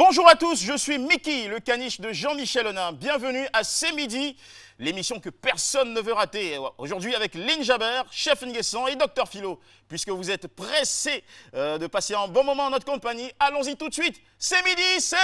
Bonjour à tous, je suis Mickey, le caniche de Jean-Michel Honin. Bienvenue à C'est Midi, l'émission que personne ne veut rater. Aujourd'hui avec Lynn Jabert, Chef Nguessan et Dr Philo. Puisque vous êtes pressés de passer un bon moment en notre compagnie, allons-y tout de suite. C'est Midi, c'est...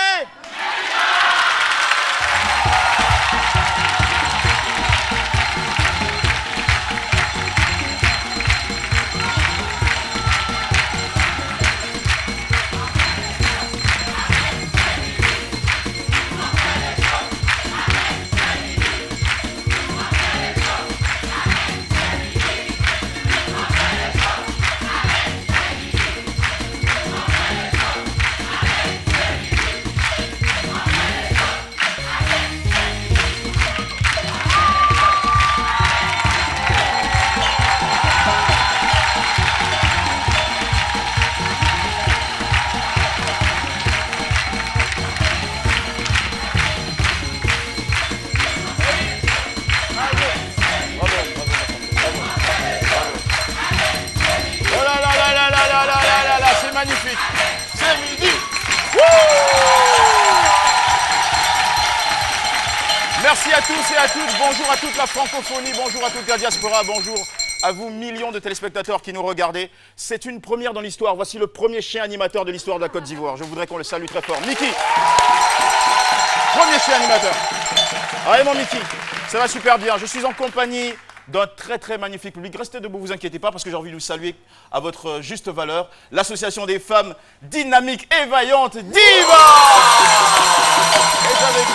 Magnifique, c'est midi. Wouh! Merci à tous et à toutes, bonjour à toute la francophonie, bonjour à toute la diaspora, bonjour à vous millions de téléspectateurs qui nous regardez. C'est une première dans l'histoire, voici le premier chien animateur de l'histoire de la Côte d'Ivoire. Je voudrais qu'on le salue très fort. Mickey, premier chien animateur. Vraiment Mickey, ça va super bien, je suis en compagnie d'un très magnifique public. Restez debout, vous inquiétez pas, parce que j'ai envie de vous saluer à votre juste valeur. L'association des femmes dynamiques et vaillantes, Diva, est avec nous.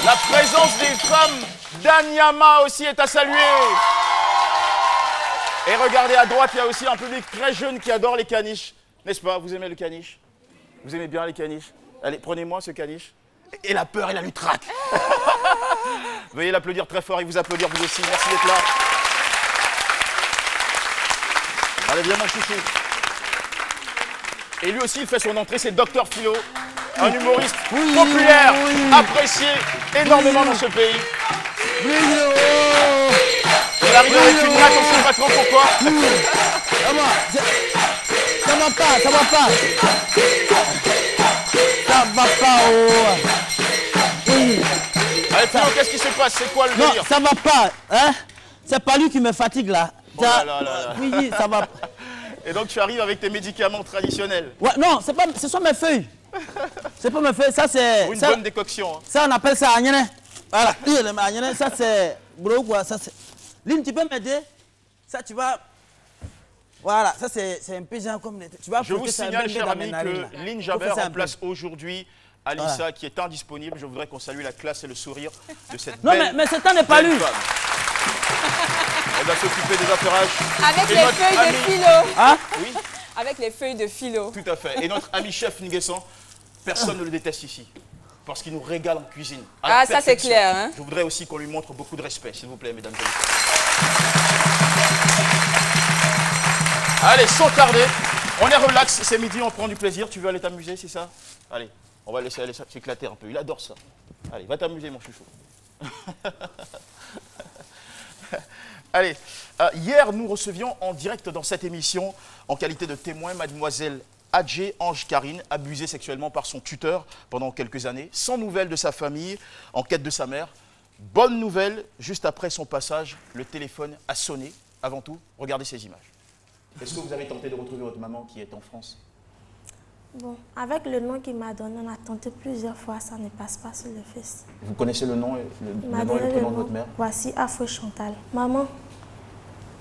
La présence des femmes d'Anyama aussi est à saluer. Et regardez à droite, il y a aussi un public très jeune qui adore les caniches. N'est-ce pas? Vous aimez le caniche? Vous aimez bien les caniches? Allez, prenez-moi ce caniche. Et la peur, il a lui traque. Veuillez l'applaudir très fort et vous applaudir vous aussi. Merci d'être là. Allez, viens mon chouchou. Et lui aussi, il fait son entrée, c'est Dr Philo, un humoriste populaire, apprécié énormément dans ce pays. Il arrive avec une natte, on ne sait pas trop pourquoi. Ça va pas. Ça va pas, oh. Allez, Philo, qu'est-ce qui se passe? C'est quoi le Non, délire? ça va pas, hein? C'est pas lui qui me fatigue là. Oh là là. Oui, ça va. Et donc tu arrives avec tes médicaments traditionnels? Ouais, non, c'est pas, ce sont mes feuilles. C'est pas mes feuilles, ça c'est... Ou une bonne décoction. Hein. Ça on appelle ça agnene. Voilà, ça c'est... Bro, quoi, ça c'est... Lynn, tu peux m'aider? Ça tu vas... Voilà, ça c'est un peu genre comme... Tu vas. Je vous signale, cher ami, que Lynn Jabert remplace aujourd'hui Alissa, voilà, qui est indisponible. Je voudrais qu'on salue la classe et le sourire de cette belle... Non, mais ce temps n'est pas lui. Elle va s'occuper des affairages. Avec les feuilles de philo. Hein? Oui. Avec les feuilles de philo. Tout à fait. Et notre ami chef Nguessan, personne ne le déteste ici. Parce qu'il nous régale en cuisine. Ah, ça c'est clair. Hein? Je voudrais aussi qu'on lui montre beaucoup de respect, s'il vous plaît, mesdames et messieurs. Allez, sans tarder, on est relax, c'est midi, on prend du plaisir. Tu veux aller t'amuser, c'est ça? Allez, on va laisser aller s'éclater un peu. Il adore ça. Allez, va t'amuser, mon chouchou. Allez, hier, nous recevions en direct dans cette émission, en qualité de témoin, mademoiselle Adjé Ange Karine, abusée sexuellement par son tuteur pendant quelques années, sans nouvelles de sa famille, en quête de sa mère. Bonne nouvelle, juste après son passage, le téléphone a sonné. Avant tout, regardez ces images. Est-ce que vous avez tenté de retrouver votre maman qui est en France? Bon, avec le nom qu'il m'a donné, on a tenté plusieurs fois, ça ne passe pas sur le fils. Vous connaissez le nom et le prénom de votre mère? Voici Afro Chantal. Maman,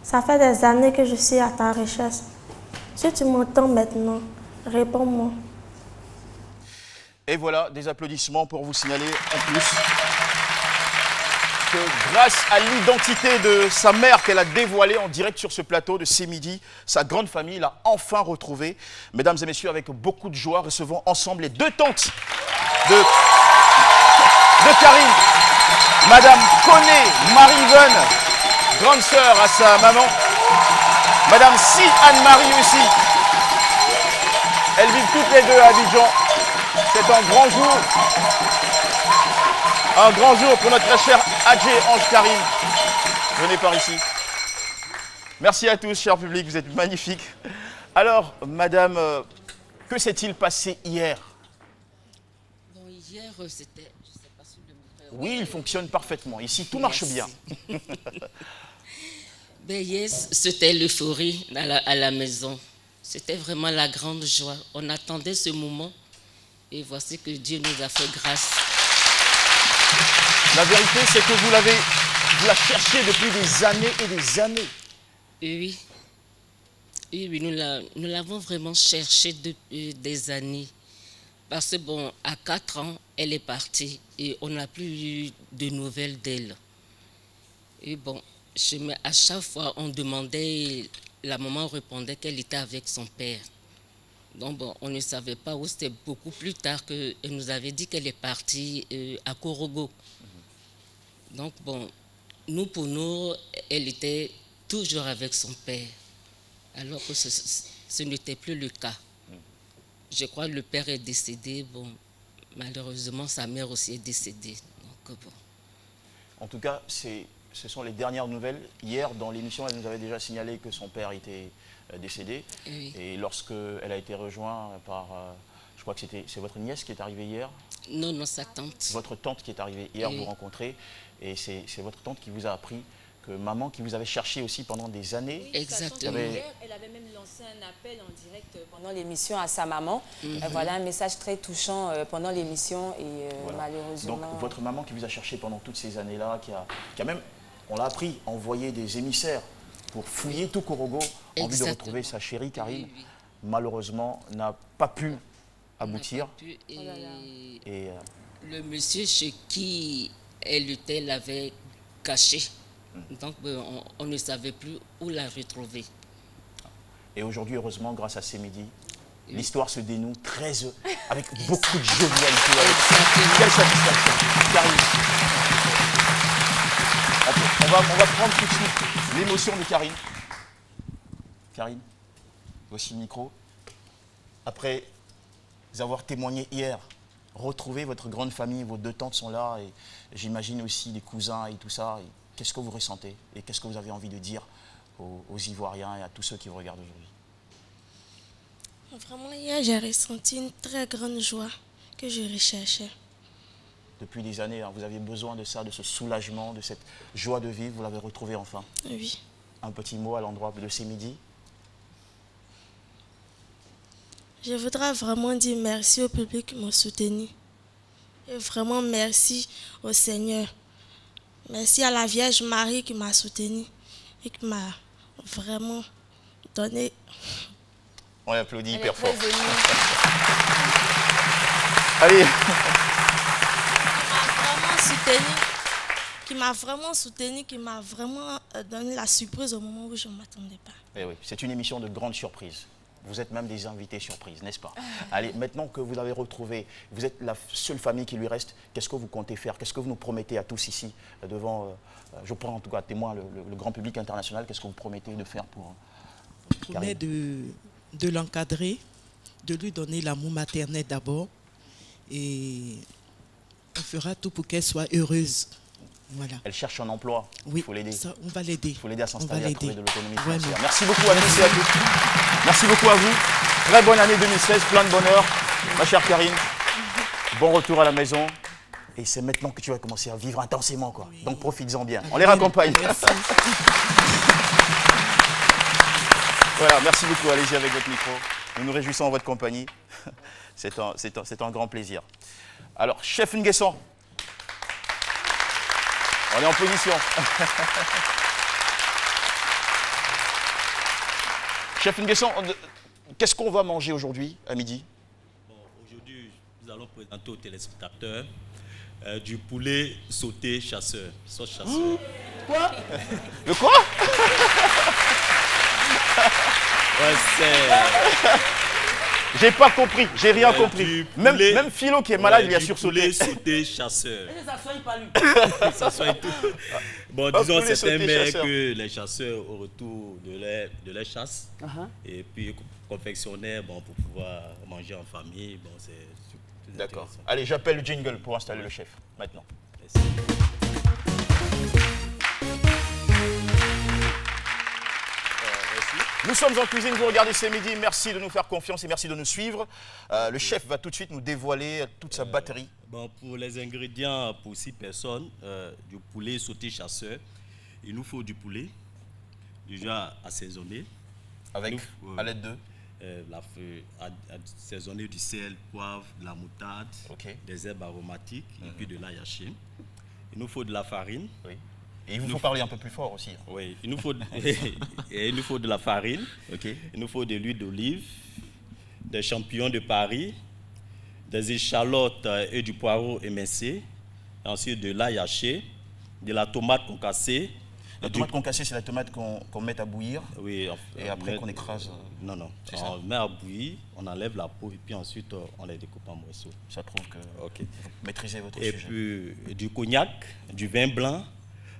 ça fait des années que je suis à ta recherche. Si tu m'entends maintenant, réponds-moi. Et voilà, des applaudissements pour vous signaler en plus que grâce à l'identité de sa mère qu'elle a dévoilée en direct sur ce plateau de C'est Midi, sa grande famille l'a enfin retrouvée. Mesdames et messieurs, avec beaucoup de joie, recevons ensemble les deux tantes de Karine. Madame Koné Marie-Yvonne, grande sœur à sa maman. Madame Si Anne-Marie aussi. Elles vivent toutes les deux à Abidjan. C'est un grand jour. Un grand jour pour notre très chère Adjé Ange Karine. Venez par ici. Merci à tous, cher public, vous êtes magnifiques. Alors, madame, que s'est-il passé hier? Bon, hier, c'était... Je sais pas si le micro... Oui, il fonctionne parfaitement. Ici, tout marche bien. Ben, hier, c'était l'euphorie à la maison. C'était vraiment la grande joie. On attendait ce moment et voici que Dieu nous a fait grâce. La vérité, c'est que vous la cherchiez depuis des années et des années. Oui. Oui, nous l'avons vraiment cherché depuis des années. Parce que, bon, à 4 ans, elle est partie et on n'a plus eu de nouvelles d'elle. Et bon, à chaque fois, on demandait, la maman répondait qu'elle était avec son père. Donc, bon, on ne savait pas où. C'était beaucoup plus tard qu'elle nous avait dit qu'elle est partie à Korogo. Donc, bon, pour nous, elle était toujours avec son père. Alors que ce n'était plus le cas. Je crois que le père est décédé. Bon, malheureusement, sa mère aussi est décédée. Donc, bon. En tout cas, ce sont les dernières nouvelles. Hier, dans l'émission, elle nous avait déjà signalé que son père était décédé. Oui. Et lorsqu'elle a été rejointe par, je crois que c'est votre nièce qui est arrivée hier. Non, non, sa tante. Votre tante qui est arrivée hier Oui. vous rencontrer. Et c'est votre tante qui vous a appris que maman, qui vous avait cherché aussi pendant des années. Oui, Exactement. sachant que hier, elle avait même lancé un appel en direct pendant l'émission à sa maman. Voilà un message très touchant pendant l'émission et Voilà. malheureusement... Donc votre maman qui vous a cherché pendant toutes ces années-là, qui a même, on l'a appris, envoyé des émissaires pour fouiller tout Korogo en vue de retrouver sa chérie Karine, Oui, oui. malheureusement n'a pas pu aboutir. Et, Oh là là. Et le monsieur chez qui elle était l'avait caché. Donc on ne savait plus où la retrouver. Et aujourd'hui, heureusement, grâce à ces midis, l'histoire se dénoue avec beaucoup de jovialité. Quelle satisfaction. Karine. On va prendre tout de suite l'émotion de Karine. Karine, voici le micro. Après avoir témoigné hier, retrouver votre grande famille, vos 2 tantes sont là, et j'imagine aussi les cousins et tout ça. Qu'est-ce que vous ressentez et qu'est-ce que vous avez envie de dire aux Ivoiriens et à tous ceux qui vous regardent aujourd'hui? Vraiment, hier, j'ai ressenti une très grande joie que je recherchais. Depuis des années, hein, vous aviez besoin de ça, de ce soulagement, de cette joie de vivre, vous l'avez retrouvé enfin. Oui. Un petit mot à l'endroit de ces midis? Je voudrais vraiment dire merci au public qui m'a soutenu. Et vraiment merci au Seigneur. Merci à la Vierge Marie qui m'a soutenu et qui m'a vraiment donné. On applaudit Elle est hyper très fort. émue. Allez, Qui m'a vraiment soutenu, qui m'a vraiment donné la surprise au moment où je ne m'attendais pas. eh oui, c'est une émission de grande surprise. Vous êtes même des invités surprises, n'est-ce pas? Allez, maintenant que vous l'avez retrouvé, vous êtes la seule famille qui lui reste, qu'est-ce que vous comptez faire? Qu'est-ce que vous nous promettez à tous ici, devant, je prends en tout cas témoin le grand public international, qu'est-ce que vous promettez de faire pour On promet de l'encadrer, de lui donner l'amour maternel d'abord, et on fera tout pour qu'elle soit heureuse. Voilà. Elle cherche un emploi, Oui, il faut l'aider. ça, on va l'aider. Il faut l'aider à On s'installer, va à trouver l'aider. de l'autonomie Vraiment. financière. Merci beaucoup à tous et à toutes. Merci beaucoup à vous. Très bonne année 2016, plein de bonheur. Ma chère Karine, bon retour à la maison. Et c'est maintenant que tu vas commencer à vivre intensément, quoi. Oui. Donc profites-en bien. On les raccompagne. Merci. Voilà, merci beaucoup. Allez-y avec votre micro. Nous nous réjouissons en votre compagnie. C'est un grand plaisir. Alors, chef Nguesson. On est en position. Chef Nguesson, qu'est-ce qu'on va manger aujourd'hui à midi? Bon, aujourd'hui, nous allons présenter aux téléspectateurs du poulet sauté chasseur, sauce chasseur. Quoi? Le quoi? Ouais, c'est J'ai pas compris, j'ai rien compris. du Même, poulet- même Philo qui est malade, ouais, il a du sursauté. poulet sauté chasseur. Ça soigne pas lui. Ça soit tout. Bon, Un disons, poulet c'est un sauté mets chasseur. que les chasseurs, au retour de leur chasse, et puis confectionner bon, pour pouvoir manger en famille. Bon, c'est plus D'accord. intéressant. Allez, j'appelle le jingle pour installer le chef, maintenant. Merci. Nous sommes en cuisine, vous regardez C'est Midi. Merci de nous faire confiance et merci de nous suivre. Le chef va tout de suite nous dévoiler toute sa batterie. Bon, pour les ingrédients, pour 6 personnes, du poulet sauté chasseur, il nous faut du poulet, déjà assaisonné. Avec, à l'aide de assaisonné du sel, poivre, de la moutarde, des herbes aromatiques et puis de l'ail haché. Il nous faut de la farine. Oui. Et il vous faut parler un peu plus fort aussi. Oui, il nous faut, il nous faut de la farine, il nous faut de l'huile d'olive, des champignons de Paris, des échalotes et du poireau émincé, ensuite de l'ail haché, de la tomate concassée. La tomate concassée, c'est la tomate qu'on met à bouillir, oui, et après qu'on écrase. Non, non, on met à bouillir, on enlève la peau et puis ensuite on les découpe en morceaux. Ça prouve que vous maîtrisez votre sujet. Et puis du cognac, du vin blanc,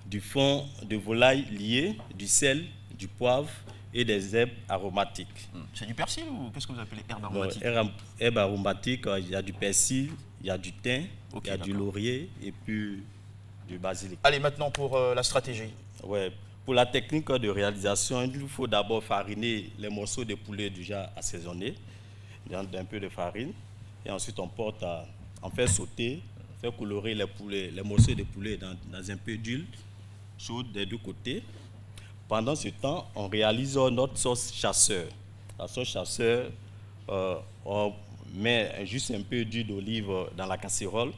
du fond de volaille lié, du sel, du poivre et des herbes aromatiques. C'est du persil ou qu'est-ce que vous appelez herbes aromatiques? Herbes aromatiques, il y a du persil, il y a du thym, il y a du laurier et puis du basilic. Allez, maintenant pour la stratégie. Ouais. Pour la technique de réalisation, il nous faut d'abord fariner les morceaux de poulet déjà assaisonnés, d'un peu de farine, et ensuite on fait sauter, on fait colorer les morceaux de poulet dans un peu d'huile chaude des deux côtés. Pendant ce temps, on réalise notre sauce chasseur. La sauce chasseur, on met juste un peu d'huile d'olive dans la casserole,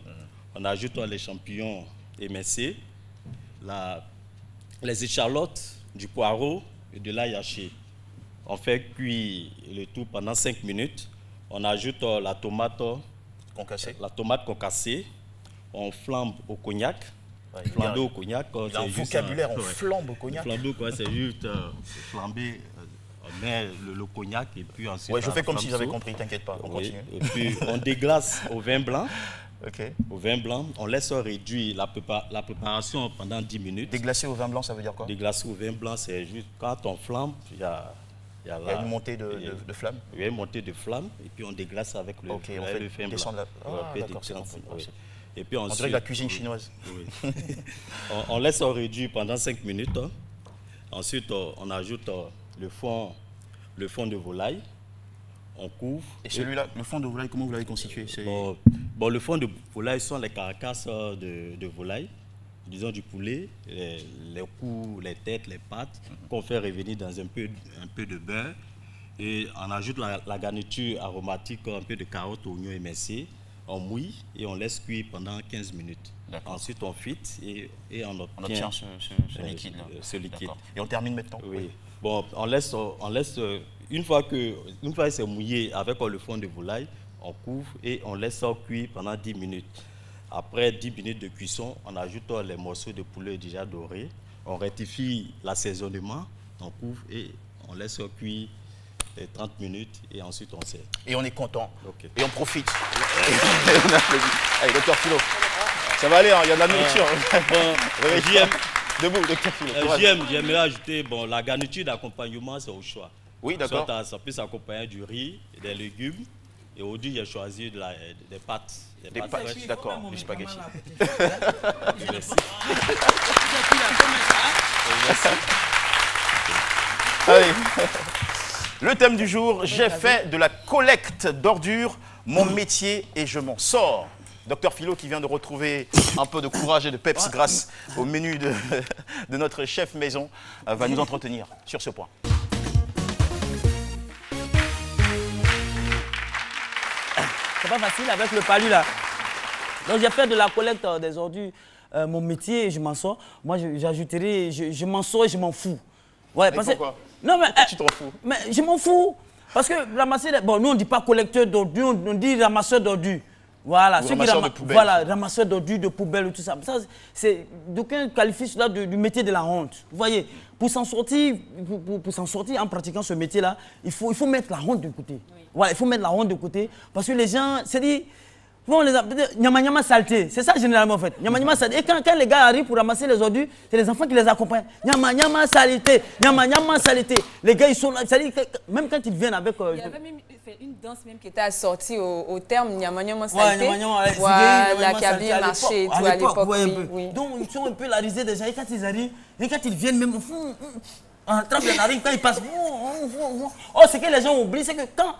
on ajoute les champignons émincés, les échalotes, du poireau et de l'ail haché. On fait cuire le tout pendant 5 minutes. On ajoute la tomate concassée. On flambe au cognac. Flamber au cognac. Il y a un vocabulaire, on flambe au cognac. Flamber, c'est juste flamber. On met le cognac et puis ensuite. Ouais, je fais comme si j'avais compris, t'inquiète pas. On continue. Et puis on déglace au vin blanc. Au vin blanc, on laisse réduire la préparation pendant 10 minutes. Déglacer au vin blanc, ça veut dire quoi? Déglacer au vin blanc, c'est juste quand on flambe, il y a une montée de flamme. Il y a une montée de flamme et puis on déglace avec le, on fait le vin blanc. Et puis ensuite, on dirait la cuisine chinoise. Oui. on laisse réduire pendant 5 minutes. Ensuite, on ajoute le fond de volaille. On couvre. Et celui-là, le fond de volaille, comment vous l'avez constitué? Bon, le fond de volaille sont les carcasses de volaille, disons du poulet, les coups, les têtes, les pattes, qu'on fait revenir dans un peu de beurre. Et on ajoute la garniture aromatique, un peu de carottes, oignons émincés. On mouille et on laisse cuire pendant 15 minutes. Ensuite, on frite et on obtient ce liquide. Et on termine maintenant? Oui. Bon, on laisse une fois que c'est mouillé avec le fond de volaille, on couvre et on laisse ça cuire pendant 10 minutes. Après 10 minutes de cuisson, on ajoute les morceaux de poulet déjà dorés. On rectifie l'assaisonnement, on couvre et on laisse cuire 30 minutes et ensuite on sert. Et on est content. Et on profite. Allez, docteur Philo. Ça va aller, hein, il y a de la nourriture. Debout, docteur Philo. J'aimerais ajouter, la garniture d'accompagnement, c'est au choix. Oui, d'accord. Ça peut s'accompagner du riz, des légumes. Et aujourd'hui, j'ai choisi des pâtes. Des pâtes, d'accord, du spaghetti. Merci. Allez. Le thème du jour, j'ai fait de la collecte d'ordures mon métier et je m'en sors. Docteur Philo qui vient de retrouver un peu de courage et de peps grâce au menu de notre chef maison va nous entretenir sur ce point. C'est pas facile avec le palu là. Donc j'ai fait de la collecte des ordures mon métier et je m'en sors. Moi j'ajouterais je m'en sors et je m'en fous. Ouais, parce pourquoi? Non mais tu t'en fous? Mais je m'en fous. Parce que ramasser, bon nous on dit pas collecteur d'ordures, on dit ramasseur d'ordures. Voilà, ceux qui ramasseurs d'ordures, de poubelles, tout ça. Ça c'est d'aucuns qualifient cela du métier de la honte. Vous voyez, pour s'en sortir, en pratiquant ce métier-là, il faut mettre la honte de côté. Oui. Voilà, il faut mettre la honte de côté parce que les gens, c'est dit, on les appelle nyama saleté. C'est ça généralement en fait. Nyama saleté. Et quand les gars arrivent pour ramasser les ordures, c'est les enfants qui les accompagnent. Nyama saleté. Nyama saleté. Les gars ils sont là. Même quand ils viennent avec. Il y avait même une danse même qui était assortie au terme nyama saleté. Voilà, qui a bien marché et tout à l'époque. Oui. Donc ils sont un peu la risée des gens. Et quand ils arrivent, et quand ils viennent même au fond. En train de narine, quand ils passent. Oh, ce que les gens oublient, c'est que quand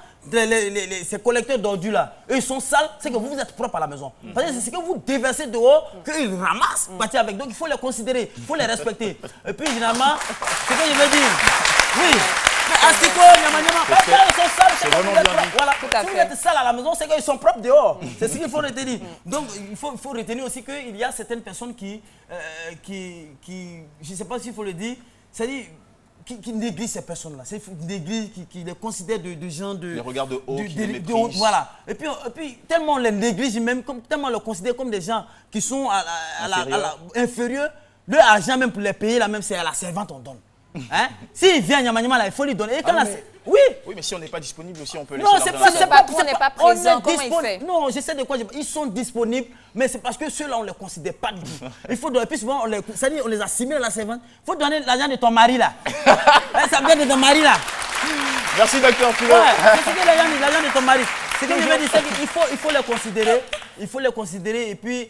ces collecteurs d'ordures là, eux, ils sont sales, c'est que vous êtes propre à la maison. Parce que c'est ce que vous déversez dehors, qu'ils ramassent, partir avec. Donc il faut les considérer, il faut les respecter. Et puis finalement, ce que je veux dire, oui. Mais Asiko, quand ils sont sales, c'est que vous êtes propre. Voilà. Si vous êtes sales à la maison, c'est qu'ils sont propres dehors. C'est ce qu'il faut retenir. Donc il faut retenir aussi qu'il y a certaines personnes qui je ne sais pas s'il faut le dire, c'est-à-dire qui négligent ces personnes-là. C'est qui les considèrent de gens de... Les regards de haut, de haut, voilà. Et puis, tellement on les néglige, même, tellement on les considère comme des gens qui sont inférieurs, leur argent même pour les payer, là même, c'est à la servante on donne. Hein? S'il vient à Nyamanyama, là, il faut lui donner. Et quand oui, mais si on n'est pas disponible aussi, on peut laisser l'argent. Non, c'est pas qu'on n'est pas présent, comment il fait? Non, je sais de quoi ils sont disponibles, mais c'est parce que ceux-là, on ne les considère pas du tout. Il faut donner, et puis souvent, on les assimile à la servante. Il faut donner l'argent de ton mari, là. Ça vient de ton mari, là. Merci, docteur Philo. C'est l'argent de ton mari. Ce que je veux dire, c'est qu'il faut les considérer. Il faut les considérer, et puis...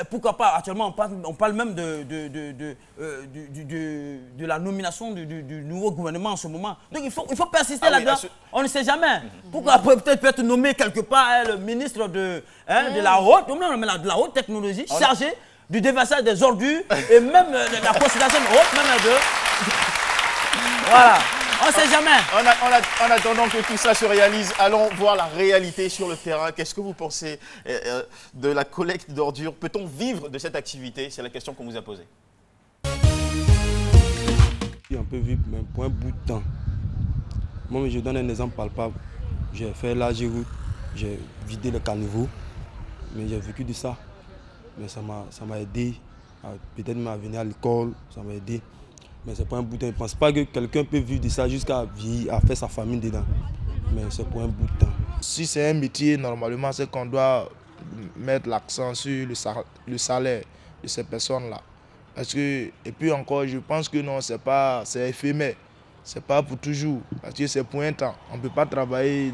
pourquoi pas, actuellement on parle même de la nomination du nouveau gouvernement en ce moment. Donc il faut persister là-dedans. On ne sait jamais. Pourquoi peut-être peut être nommé quelque part le ministre de la haute technologie chargé du déversage des ordures et même de la considération haute, même de... Voilà. On ne sait jamais. En attendant que tout ça se réalise, allons voir la réalité sur le terrain. Qu'est-ce que vous pensez de la collecte d'ordures? Peut-on vivre de cette activité? C'est la question qu'on vous a posée. On peut vivre même pour un bout de temps. Moi, je donne un exemple palpable. J'ai fait la route, j'ai vidé le caniveau, mais j'ai vécu de ça. Mais ça m'a aidé, peut-être à venir à l'école, ça m'a aidé. Mais c'est pas un bout de temps. Je ne pense pas que quelqu'un peut vivre de ça jusqu'à vieillir, à faire sa famille dedans. Mais c'est pour un bout de temps. Si c'est un métier, normalement, c'est qu'on doit mettre l'accent sur le salaire de ces personnes-là. Parce que, et puis encore, je pense que non, c'est éphémère. C'est pas pour toujours. Parce que c'est pour un temps. On ne peut pas travailler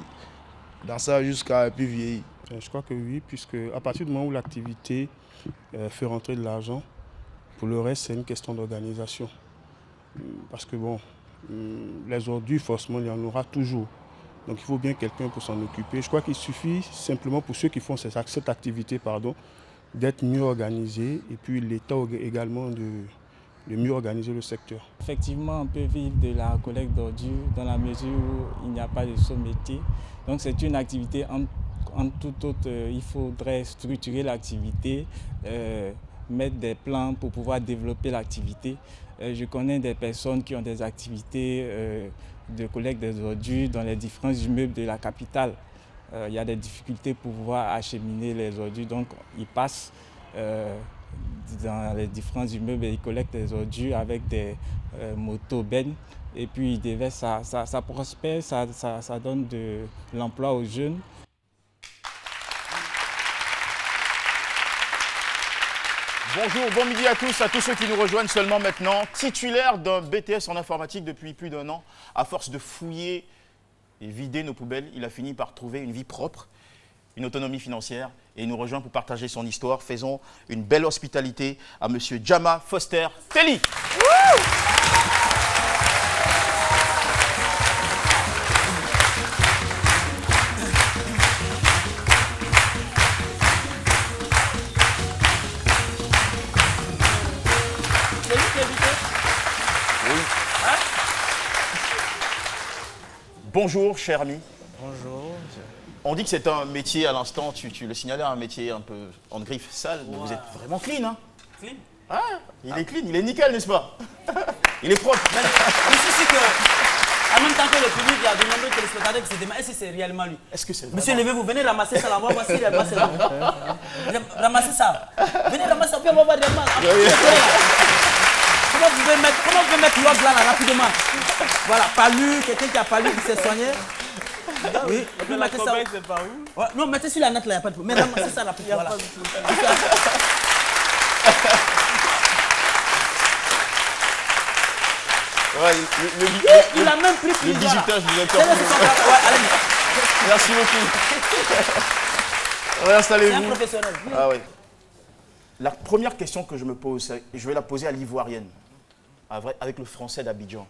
dans ça jusqu'à plus vieillir. Je crois que oui, puisque à partir du moment où l'activité fait rentrer de l'argent, pour le reste, c'est une question d'organisation. Parce que bon, les ordures, forcément, il y en aura toujours. Donc il faut bien quelqu'un pour s'en occuper. Je crois qu'il suffit simplement pour ceux qui font cette activité, d'être mieux organisés et puis l'État également de mieux organiser le secteur. Effectivement, on peut vivre de la collecte d'ordures dans la mesure où il n'y a pas de sous-métier. Donc c'est une activité en tout autre. Il faudrait structurer l'activité, mettre des plans pour pouvoir développer l'activité. Je connais des personnes qui ont des activités de collecte des ordures dans les différents immeubles de la capitale. Il y a des difficultés pour pouvoir acheminer les ordures, donc ils passent dans les différents immeubles et ils collectent les ordures avec des motos bennes et puis ils déversent, ça prospère, ça donne de l'emploi aux jeunes. Bonjour, bon midi à tous ceux qui nous rejoignent seulement maintenant. Titulaire d'un BTS en informatique depuis plus d'1 an, à force de fouiller et vider nos poubelles, il a fini par trouver une vie propre, une autonomie financière et il nous rejoint pour partager son histoire. Faisons une belle hospitalité à monsieur Jama Foster Telly. Bonjour, cher ami. Bonjour. On dit que c'est un métier, à l'instant, tu le signalais, un métier un peu en griffe sale, mais vous êtes vraiment clean, hein? Clean? Ah, il est clean, il est nickel, n'est-ce pas? Il est propre. Ici, c'est que, en même temps que le public, il y a de nombreux téléspectateurs qui se demandent, est-ce que c'est réellement lui? Est-ce que c'est vraiment... Monsieur, levez-vous, venez ramasser ça là-bas, voici les masses là. Ramassez ça. Venez ramasser ça, puis on va voir réellement. Comment vous pouvez mettre l'ordre là rapidement? Voilà, palu, quelqu'un qui a palu, qui s'est soigné. Oui, et puis mettez ça. C'est par où? Ouais, non, mettez sur la note là, il n'y a pas de problème. Mais ramassez ça là, voilà. Ouais, il a même pris le digitage du docteur. Merci beaucoup. Installez-vous. C'est un professionnel. Ah oui. La première question que je me pose, je vais la poser à l'ivoirienne, avec le français d'Abidjan.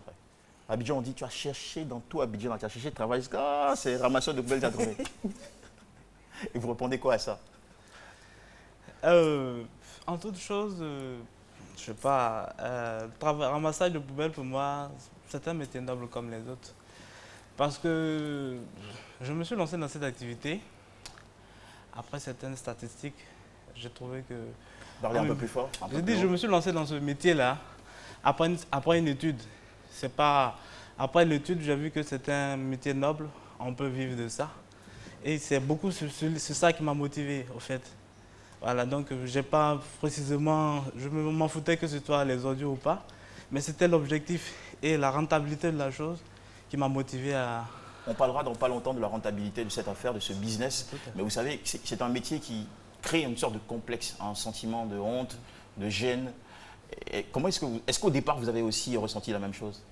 À Abidjan, on dit tu as cherché dans tout Abidjan, tu as cherché travail. Ah, c'est ramasseur de poubelles, tu as trouvé. Et vous répondez quoi à ça? En toute chose, je sais pas, ramassage de poubelles pour moi, c'est un métier noble comme les autres. Parce que je me suis lancé dans cette activité. Après certaines statistiques, j'ai trouvé que... Parlez un peu plus fort. J'ai dit, je me suis lancé dans ce métier-là après une étude. C'est pas... Après l'étude, j'ai vu que c'est un métier noble, on peut vivre de ça. Et c'est ça qui m'a motivé, au fait. Voilà, donc j'ai pas précisément... Je m'en foutais que ce soit les audios ou pas, mais c'était l'objectif et la rentabilité de la chose qui m'a motivé à... On parlera dans pas longtemps de la rentabilité de cette affaire, de ce business. Mais vous savez, c'est un métier qui crée une sorte de complexe, un sentiment de honte, de gêne. Et comment est-ce qu'au départ, vous avez aussi ressenti la même chose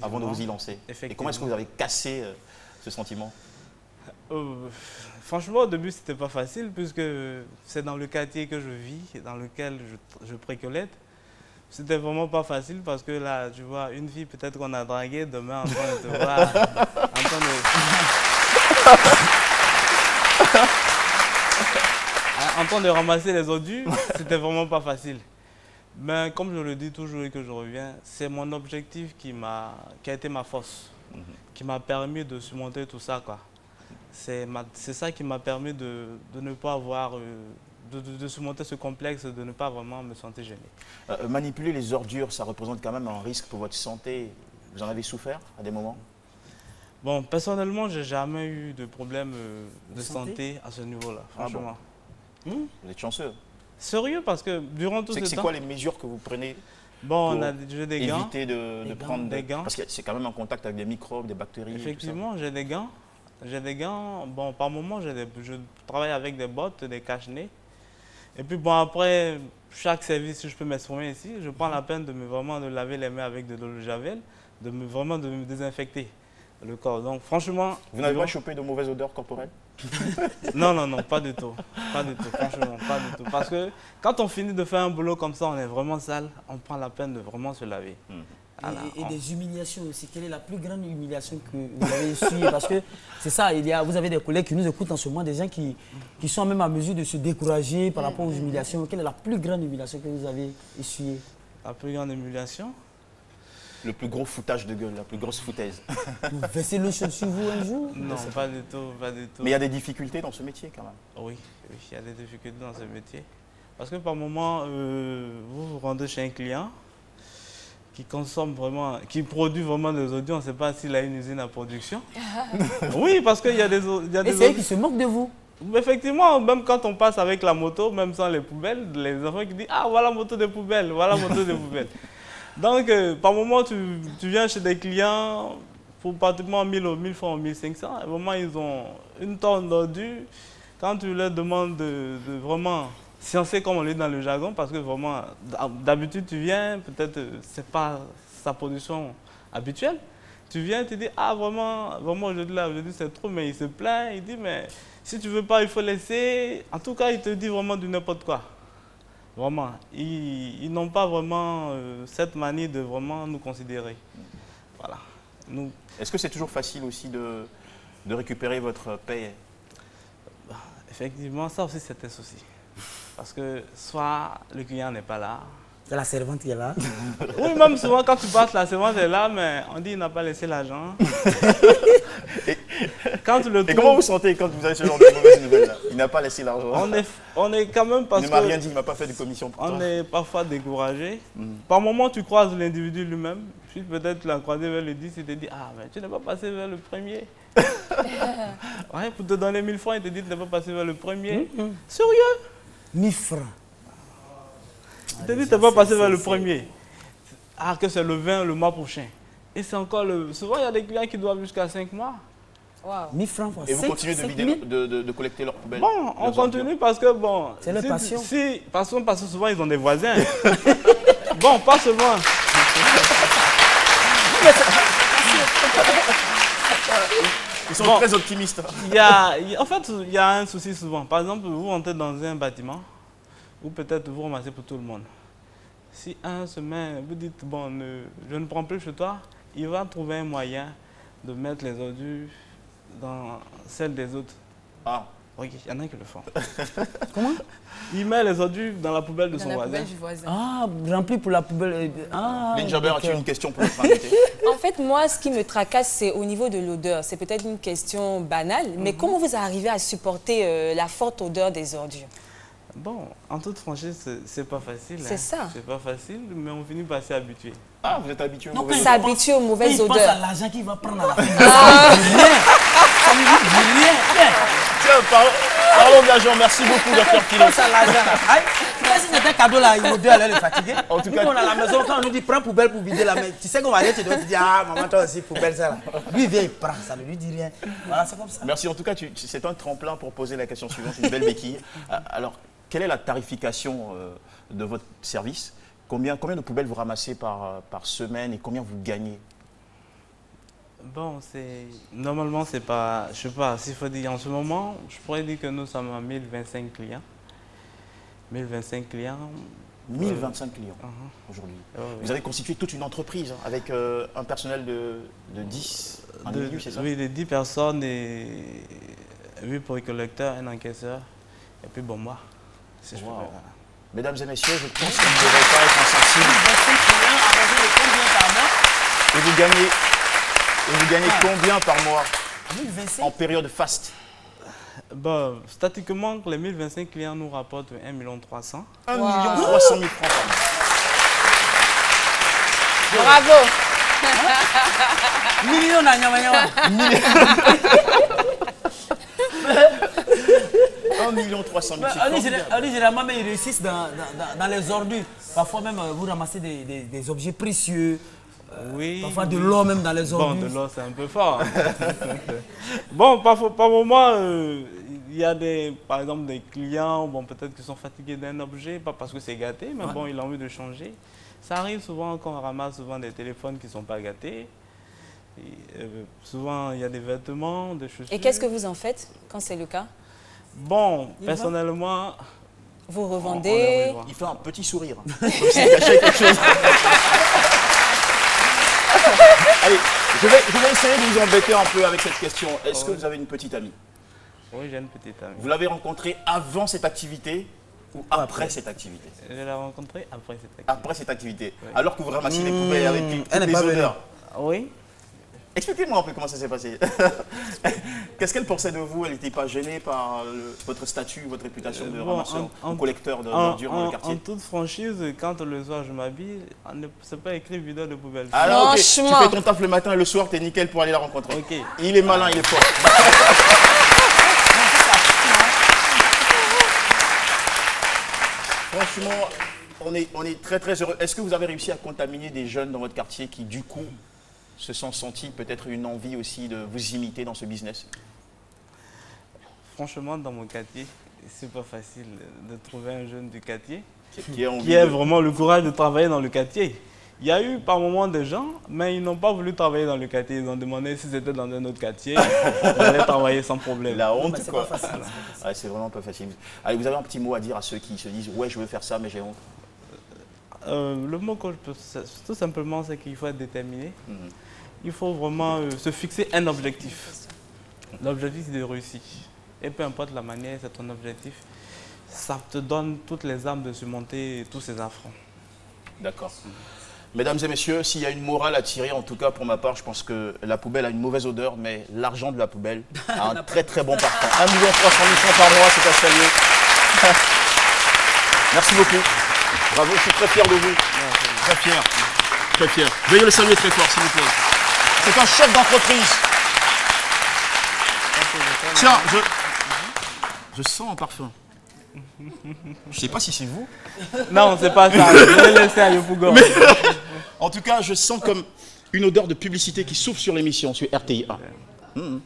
avant de vous y lancer? Et comment est-ce que vous avez cassé ce sentiment? Franchement, au début, c'était pas facile puisque c'est dans le quartier que je vis, dans lequel je précolète. C'était vraiment pas facile parce que là, tu vois, une fille peut-être qu'on a draguée, demain en train de te voir, en train de ramasser les ordures, c'était vraiment pas facile. Mais comme je le dis toujours et que je reviens, c'est mon objectif qui a été ma force, qui m'a permis de surmonter tout ça, quoi. C'est ça qui m'a permis de ne pas avoir... De surmonter ce complexe, de ne pas vraiment me sentir gêné. Manipuler les ordures, ça représente quand même un risque pour votre santé. Vous en avez souffert à des moments? Bon, personnellement, je n'ai jamais eu de problème de santé à ce niveau-là, franchement. Ah bon? Vous êtes chanceux. Sérieux, parce que durant tout ce temps... C'est quoi les mesures que vous prenez bon, pour j'ai des gants. Éviter de prendre des gants. Parce que c'est quand même en contact avec des microbes, des bactéries. Effectivement, j'ai des gants. J'ai des gants. Bon, par moment, je travaille avec des bottes, des cache-nez. Et puis bon, après, chaque service, si je peux m'exprimer ici, je prends la peine de vraiment de laver les mains avec de l'eau de javel, vraiment de me désinfecter le corps. Donc franchement... Vous n'avez pas chopé de mauvaises odeurs corporelles? Non, non, non, pas du tout. Pas du tout, franchement, pas du tout. Parce que quand on finit de faire un boulot comme ça, on est vraiment sale, on prend la peine de vraiment se laver. Et des humiliations aussi. Quelle est la plus grande humiliation que vous avez essuyée? Parce que c'est ça, vous avez des collègues qui nous écoutent en ce moment, des gens qui sont même à mesure de se décourager par rapport aux humiliations. Quelle est la plus grande humiliation que vous avez essuyée? La plus grande humiliation? Le plus gros foutage de gueule, la plus grosse foutaise. Vous versez l'eau sur vous un jour? Non, pas du tout, pas du tout. Mais il y a des difficultés dans ce métier quand même. Oui, oui, il y a des difficultés dans ce métier. Parce que par moment, vous vous rendez chez un client qui consomme vraiment, qui produit vraiment des audios, on ne sait pas s'il a une usine à production. Oui, parce qu'il y a des Et c'est eux qui se moquent de vous. Effectivement, même quand on passe avec la moto, même sans les poubelles, les enfants qui disent « Ah, voilà la moto des poubelles, voilà la moto des poubelles ». Donc, par moment, tu viens chez des clients pour pratiquement 1000 francs ou 1500. Et vraiment, ils ont une tonne d'ordures. Quand tu leur demandes de vraiment sciencer, comme on dit dans le jargon, parce que vraiment, d'habitude, tu viens, peut-être, c'est pas sa production habituelle. Tu viens, tu dis, ah, vraiment aujourd'hui, c'est trop, mais il se plaint. Il dit, mais si tu veux pas, il faut laisser. En tout cas, il te dit vraiment du n'importe quoi. Vraiment, ils n'ont pas vraiment cette manie de vraiment nous considérer. Voilà. Est-ce que c'est toujours facile aussi de récupérer votre paye? Effectivement, ça aussi c'est un souci. Parce que soit le client n'est pas là. C'est la servante qui est là. Oui, même souvent quand tu passes, la servante est là, mais on dit qu'il n'a pas laissé l'argent. Et comment vous sentez quand vous avez ce genre de mauvaises nouvelles là? Il n'a pas laissé l'argent. On est quand même parce que... Il ne m'a rien dit, il ne m'a pas fait de commission pour toi. On est parfois découragé. Par moment, tu croises l'individu lui-même. Puis peut-être tu l'as croisé vers le 10, il te dit, ah, mais tu n'es pas passé vers le premier. Ouais, pour te donner 1000 francs, il te dit, tu n'es pas passé vers le premier. Sérieux? 1000 francs. Il te dit, tu n'es pas passé vers le premier. Ah, que c'est le 20 le mois prochain. Et c'est encore le... Souvent, il y a des clients qui doivent jusqu'à 5 mois. Wow. 1000 francs. Et vous continuez de collecter leurs poubelles? Bon, on continue parce que bon... C'est leur passion. Parce que souvent, ils ont des voisins. Bon, pas souvent. Ils sont très optimistes. En fait, il y a un souci souvent. Par exemple, vous entrez dans un bâtiment ou peut-être vous ramassez pour tout le monde. Si un semaine, vous dites, bon, je ne prends plus chez toi, il va trouver un moyen de mettre les ordures dans celle des autres. Ah. Oui, il y en a qui le font. Comment? Il met les ordures dans la poubelle de son voisin. Ah, rempli pour la poubelle. Ah, Linjaber, as-tu une question pour notre invité? En fait, moi, ce qui me tracasse, c'est au niveau de l'odeur. C'est peut-être une question banale, mais comment vous arrivez à supporter la forte odeur des ordures? Bon, en toute franchise, c'est pas facile. C'est ça. C'est pas facile, mais on finit par s'y habituer. Ah, vous êtes habitué aux mauvaises odeurs. S'habituer aux mauvaises odeurs. Il pense à l'argent qu'il va prendre à la fin. Ça ne dit rien. Tiens, parlons d'argent. Merci beaucoup, Dr Philo. Ça l'argent. Si c'était cadeau là, l'odeur allait le fatiguer. En tout cas, on est à la maison, quand on nous dit prends poubelle pour vider la main, tu sais qu'on va aller, tu dois te dire ah maman toi aussi poubelle ça là. Lui il vient, il prend, ça ne lui dit rien. Voilà, c'est comme ça. Merci. En tout cas, c'est un tremplin pour poser la question suivante, une belle béquille. Alors, quelle est la tarification de votre service? Combien de poubelles vous ramassez par semaine et combien vous gagnez? Bon, normalement, c'est pas... Je sais pas, s'il faut dire en ce moment, je pourrais dire que nous sommes à 1025 clients. 1025 clients. 1025 clients aujourd'hui. Vous avez constitué toute une entreprise avec un personnel de 10 individus, c'est ça? Oui, de 10 personnes et 8 collecteurs, un encaisseur. Et puis bon, moi. Si je peux, voilà. Mesdames et messieurs, je pense que vous ne devrez pas être insensible. Et vous gagnez combien par mois en période faste? Bon, statiquement, les 1025 clients nous rapportent 1 300 000. 1 300 000 francs par mois. Bravo. Million d'agnamayama. 1 300 000. Généralement, ils réussissent dans les ordures. Parfois même, vous ramassez des objets précieux. Oui. Parfois de l'or même dans les ordures. Bon, de l'or, c'est un peu fort. Bon, par moment, il y a par exemple des clients, bon, peut-être qui sont fatigués d'un objet, pas parce que c'est gâté, mais bon, ils ont envie de changer. Ça arrive souvent qu'on ramasse souvent des téléphones qui ne sont pas gâtés. Et, souvent, il y a des vêtements, des chaussures. Et qu'est-ce que vous en faites quand c'est le cas? Bon, personnellement... Vous revendez? Il fait un petit sourire. Comme s'il cachait quelque chose. Allez, je vais essayer de vous embêter un peu avec cette question. Est-ce que vous avez une petite amie? Oui, j'ai une petite amie. Vous l'avez rencontrée avant cette activité ou après cette activité? Je l'ai rencontrée après cette activité. Après cette activité. Oui. Alors que vous ramassiez les poubelles avec toutes les odeurs. Oui. Expliquez-moi un peu comment ça s'est passé. Qu'est-ce qu'elle pensait de vous? Elle n'était pas gênée par votre statut, votre réputation de ramasseur ou collecteur d'ordures dans le quartier? En toute franchise, quand le soir je m'habille, c'est pas écrit videur de poubelle. Alors, okay. Tu fais ton taf le matin et le soir, t'es nickel pour aller la rencontrer. Okay. Il est malin, il est fort. Franchement, on est très très heureux. Est-ce que vous avez réussi à contaminer des jeunes dans votre quartier qui, du coup, se sont sentis peut-être une envie aussi de vous imiter dans ce business? Franchement, dans mon quartier, c'est pas facile de trouver un jeune du quartier qui a vraiment le courage de travailler dans le quartier. Il y a eu par moments des gens, mais ils n'ont pas voulu travailler dans le quartier. Ils ont demandé si c'était dans un autre quartier. Ils allaient travailler sans problème. La honte, quoi. C'est vraiment pas facile. Allez, vous avez un petit mot à dire à ceux qui se disent « Ouais, je veux faire ça, mais j'ai honte ». Le mot que je peux, tout simplement, c'est qu'il faut être déterminé. Il faut vraiment se fixer un objectif. L'objectif, c'est de réussir. Et peu importe la manière, c'est ton objectif. Ça te donne toutes les armes de surmonter tous ces affronts. D'accord. Mesdames et messieurs, s'il y a une morale à tirer, en tout cas pour ma part, je pense que la poubelle a une mauvaise odeur, mais l'argent de la poubelle a un très très bon parfum. 1 300 000 francs par mois, c'est à saluer. Merci beaucoup. Bravo, je suis très fier de vous. Très fier. Très fier. Veuillez le saluer très fort, s'il vous plaît. C'est un chef d'entreprise. Tiens, je sens un parfum. Je ne sais pas si c'est vous. Non, c'est pas ça. Je vais laisser à Yopougon. En tout cas, je sens comme une odeur de publicité qui souffle sur l'émission, sur RTI 1.